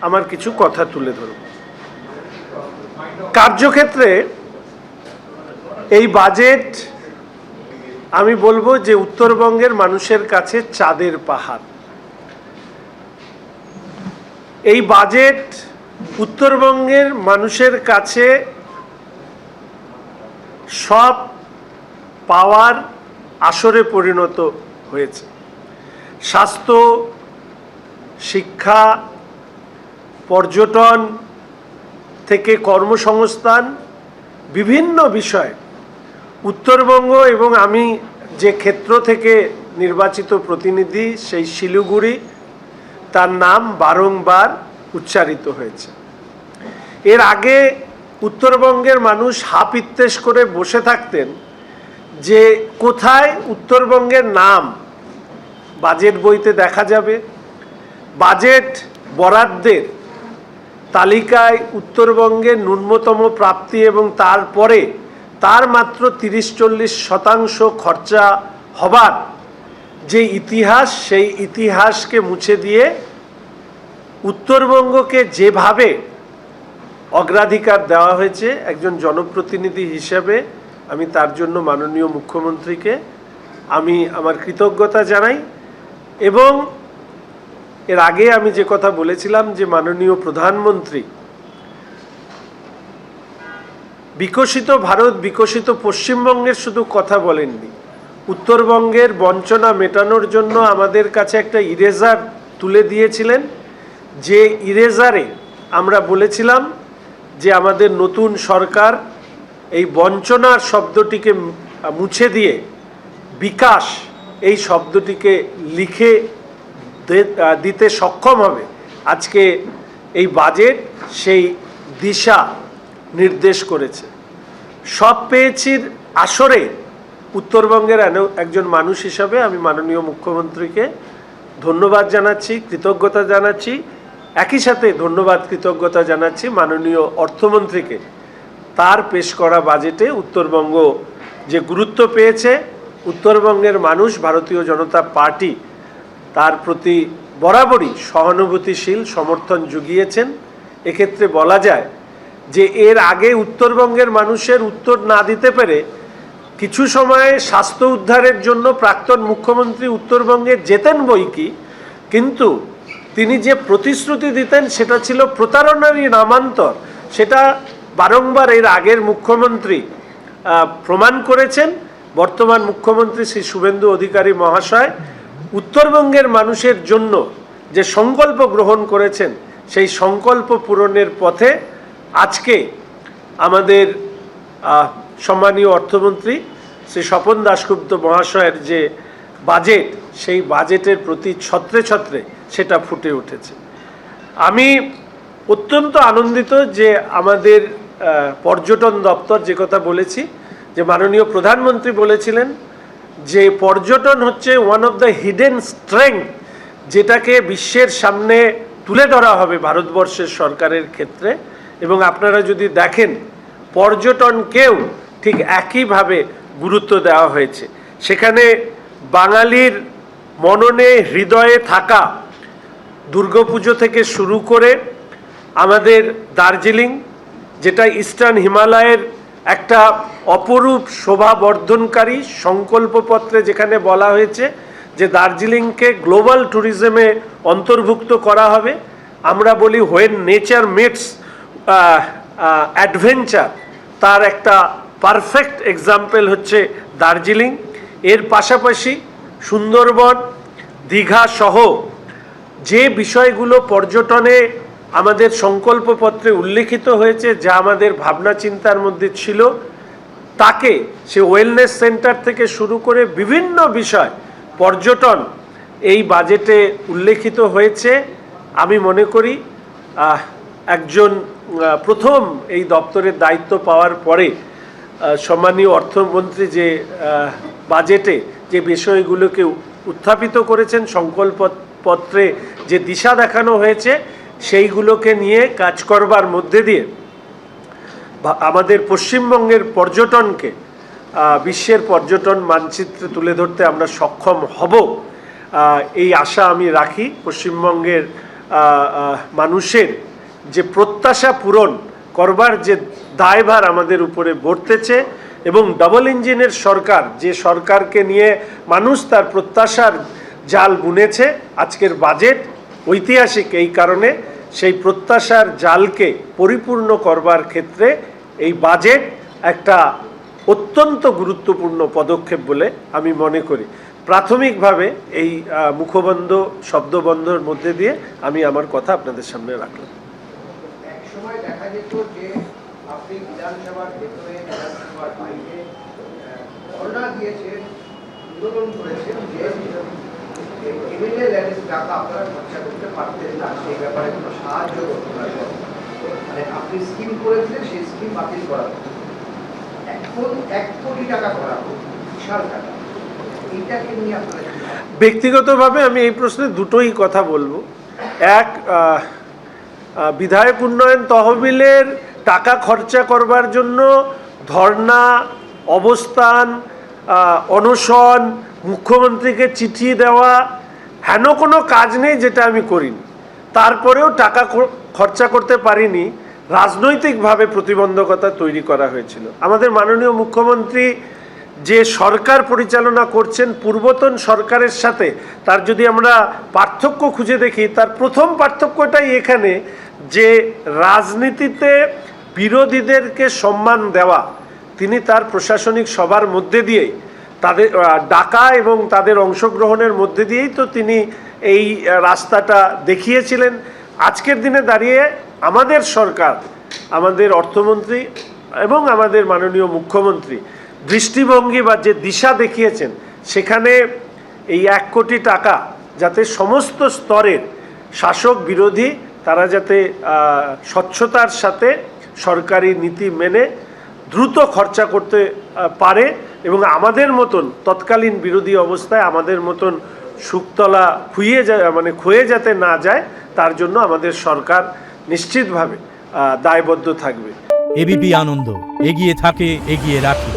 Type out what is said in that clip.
আমার কিছু কথা তুলে ধরব। কার্যক্ষেত্রে এই বাজেট আমি বলবো যে উত্তরবঙ্গের মানুষের কাছে চাঁদের পাহাড়। এই বাজেট উত্তরবঙ্গের মানুষের কাছে সব পাওয়ার আসরে পরিণত হয়েছে। স্বাস্থ্য, শিক্ষা, পর্যটন থেকে কর্মসংস্থান, বিভিন্ন বিষয় উত্তরবঙ্গ এবং আমি যে ক্ষেত্র থেকে নির্বাচিত প্রতিনিধি সেই শিলিগুড়ি, তার নাম বারংবার উচ্চারিত হয়েছে। এর আগে উত্তরবঙ্গের মানুষ হাপিত্তেশ করে বসে থাকতেন যে কোথায় উত্তরবঙ্গের নাম বাজেট বইতে দেখা যাবে। বাজেট বরাদ্দের তালিকায় উত্তরবঙ্গের ন্যূনতম প্রাপ্তি এবং তারপরে তার মাত্র ৩০-৪০% খরচা হবার যে ইতিহাস, সেই ইতিহাসকে মুছে দিয়ে উত্তরবঙ্গকে যেভাবে অগ্রাধিকার দেওয়া হয়েছে, একজন জনপ্রতিনিধি হিসেবে আমি তার জন্য মাননীয় মুখ্যমন্ত্রীকে আমি আমার কৃতজ্ঞতা জানাই। এবং এর আগে আমি যে কথা বলেছিলাম যে মাননীয় প্রধানমন্ত্রী বিকশিত ভারত, বিকশিত পশ্চিমবঙ্গের শুধু কথা বলেননি, উত্তরবঙ্গের বঞ্চনা মেটানোর জন্য আমাদের কাছে একটা ইরেজার তুলে দিয়েছিলেন। যে ইরেজারে আমরা বলেছিলাম যে আমাদের নতুন সরকার এই বঞ্চনার শব্দটিকে মুছে দিয়ে বিকাশ এই শব্দটিকে লিখে দিতে সক্ষম হবে। আজকে এই বাজেট সেই দিশা নির্দেশ করেছে। সব পেয়েছির আসরে উত্তরবঙ্গের একজন মানুষ হিসাবে আমি মাননীয় মুখ্যমন্ত্রীকে ধন্যবাদ জানাচ্ছি, কৃতজ্ঞতা জানাচ্ছি। একই সাথে ধন্যবাদ কৃতজ্ঞতা জানাচ্ছি মাননীয় অর্থমন্ত্রীকে। তার পেশ করা বাজেটে উত্তরবঙ্গ যে গুরুত্ব পেয়েছে, উত্তরবঙ্গের মানুষ, ভারতীয় জনতা পার্টি তার প্রতি বরাবরই সহানুভূতিশীল সমর্থন জুগিয়েছেন। এক্ষেত্রে বলা যায় যে এর আগে উত্তরবঙ্গের মানুষের উত্তর না দিতে পেরে কিছু সময়ে স্বাস্থ্য উদ্ধারের জন্য প্রাক্তন মুখ্যমন্ত্রী উত্তরবঙ্গে যেতেন বইকি, কিন্তু তিনি যে প্রতিশ্রুতি দিতেন সেটা ছিল প্রতারণারই নামান্তর। সেটা বারংবার এর আগের মুখ্যমন্ত্রী প্রমাণ করেছেন। বর্তমান মুখ্যমন্ত্রী শ্রী শুভেন্দু অধিকারী মহাশয় উত্তরবঙ্গের মানুষের জন্য যে সংকল্প গ্রহণ করেছেন, সেই সংকল্প পূরণের পথে আজকে আমাদের সম্মানীয় অর্থমন্ত্রী শ্রী স্বপন দাশগুপ্ত মহাশয়ের যে বাজেট, সেই বাজেটের প্রতি ছত্রে ছত্রে সেটা ফুটে উঠেছে। আমি অত্যন্ত আনন্দিত যে আমাদের পর্যটন দপ্তর, যে কথা বলেছি যে মাননীয় প্রধানমন্ত্রী বলেছিলেন যে পর্যটন হচ্ছে one of the hidden strength, যেটাকে বিশ্বের সামনে তুলে ধরা হবে ভারতবর্ষের সরকারের ক্ষেত্রে। এবং আপনারা যদি দেখেন পর্যটনকেও ঠিক একইভাবে গুরুত্ব দেওয়া হয়েছে। সেখানে বাঙালির মননে হৃদয়ে থাকা দুর্গাপুজো থেকে শুরু করে আমাদের দার্জিলিং, যেটা ইস্টার্ন হিমালয়ের একটা অপরূপ শোভা বর্ধনকারী সংকল্পপত্রে যেখানে বলা হয়েছে যে দার্জিলিংকে গ্লোবাল ট্যুরিজমে অন্তর্ভুক্ত করা হবে। আমরা বলি হোয়েন নেচার মিটস অ্যাডভেঞ্চার, তার একটা পারফেক্ট এক্সাম্পল হচ্ছে দার্জিলিং। এর পাশাপাশি সুন্দরবন, দীঘা সহ যে বিষয়গুলো পর্যটনে আমাদের সংকল্পপত্রে উল্লেখিত হয়েছে, যা আমাদের ভাবনা চিন্তার মধ্যে ছিল, তাকে সে ওয়েলনেস সেন্টার থেকে শুরু করে বিভিন্ন বিষয় পর্যটন এই বাজেটে উল্লেখিত হয়েছে। আমি মনে করি একজন প্রথম এই দপ্তরের দায়িত্ব পাওয়ার পরে সম্মানীয় অর্থমন্ত্রী যে বাজেটে যে বিষয়গুলোকে উত্থাপিত করেছেন, সংকল্পপত্রে যে দিশা দেখানো হয়েছে, সেইগুলোকে নিয়ে কাজ করবার মধ্যে দিয়ে আমাদের পশ্চিমবঙ্গের পর্যটনকে বিশ্বের পর্যটন মানচিত্রে তুলে ধরতে আমরা সক্ষম হব, এই আশা আমি রাখি। পশ্চিমবঙ্গের মানুষের যে প্রত্যাশা পূরণ করবার যে দায়ভার আমাদের উপরে বর্তেছে, এবং ডাবল ইঞ্জিনের সরকার, যে সরকারকে নিয়ে মানুষ তার প্রত্যাশার জাল বুনেছে, আজকের বাজেট ঐতিহাসিক এই কারণে সেই প্রত্যাশার জালকে পরিপূর্ণ করবার ক্ষেত্রে এই বাজেট একটা অত্যন্ত গুরুত্বপূর্ণ পদক্ষেপ বলে আমি মনে করি। প্রাথমিকভাবে এই মুখবন্ধ শব্দবন্ধর মধ্যে দিয়ে আমি আমার কথা আপনাদের সামনে রাখলাম। এক সময় দেখা যেত যে আপনি বিধানসভার ভেতরে, বিধানসভার বাইরে ধর্ণা দিয়েছেন, আন্দোলন করেছেন যে এমএলএ ল্যান্ডের টাকা আপনারা খরচা করতে পারতেন না, সেই ব্যাপারে কোনো সাহায্য করতে পারবেন, মানে আপনি স্কিম করেছিলেন, সেই স্কিম বাতিল করা হতো। এখন 1 কোটি টাকা করা হতো, বিশাল টাকা। এইটাকে নিয়ে আপনারা ব্যক্তিগতভাবে আমি এই প্রশ্নে দুটোই কথা বলবো। এক, বিধায়ক উন্নয়ন তহবিলের টাকা খরচা করবার জন্য ধর্ণা, অবস্থান, অনশন, মুখ্যমন্ত্রীকে চিঠি দেওয়া, হেন কোনো কাজ নেই যেটা আমি করিনি। তারপরেও টাকা খরচা করতে পারিনি, রাজনৈতিকভাবে প্রতিবন্ধকতা তৈরি করা হয়েছিল। আমাদের মাননীয় মুখ্যমন্ত্রী যে সরকার পরিচালনা করছেন পূর্বতন সরকারের সাথে, তার যদি আমরা পার্থক্য খুঁজে দেখি, তার প্রথম পার্থক্যটাই এখানে যে রাজনীতিতে বিরোধীদেরকে সম্মান দেওয়া। তিনি তার প্রশাসনিক সভার মধ্যে দিয়েই তাদের ডাকা এবং তাদের অংশগ্রহণের মধ্যে দিয়েই তো তিনি এই রাস্তাটা দেখিয়েছিলেন। আজকের দিনে দাঁড়িয়ে আমাদের সরকার, আমাদের অর্থমন্ত্রী এবং আমাদের মাননীয় মুখ্যমন্ত্রী দৃষ্টিভঙ্গি বা যে দিশা দেখিয়েছেন, সেখানে এই 1 কোটি টাকা যাতে সমস্ত স্তরের শাসক বিরোধী তারা যাতে স্বচ্ছতার সাথে সরকারি নীতি মেনে দ্রুত খরচা করতে পারে, এবং আমাদের মতন তৎকালীন বিরোধী অবস্থায় আমাদের মতন শুকতলা ক্ষয়ে যাতে না যায়, তার জন্য আমাদের সরকার নিশ্চিতভাবে দায়বদ্ধ থাকবে। এবিপি আনন্দ, এগিয়ে থাকে, এগিয়ে রাখে।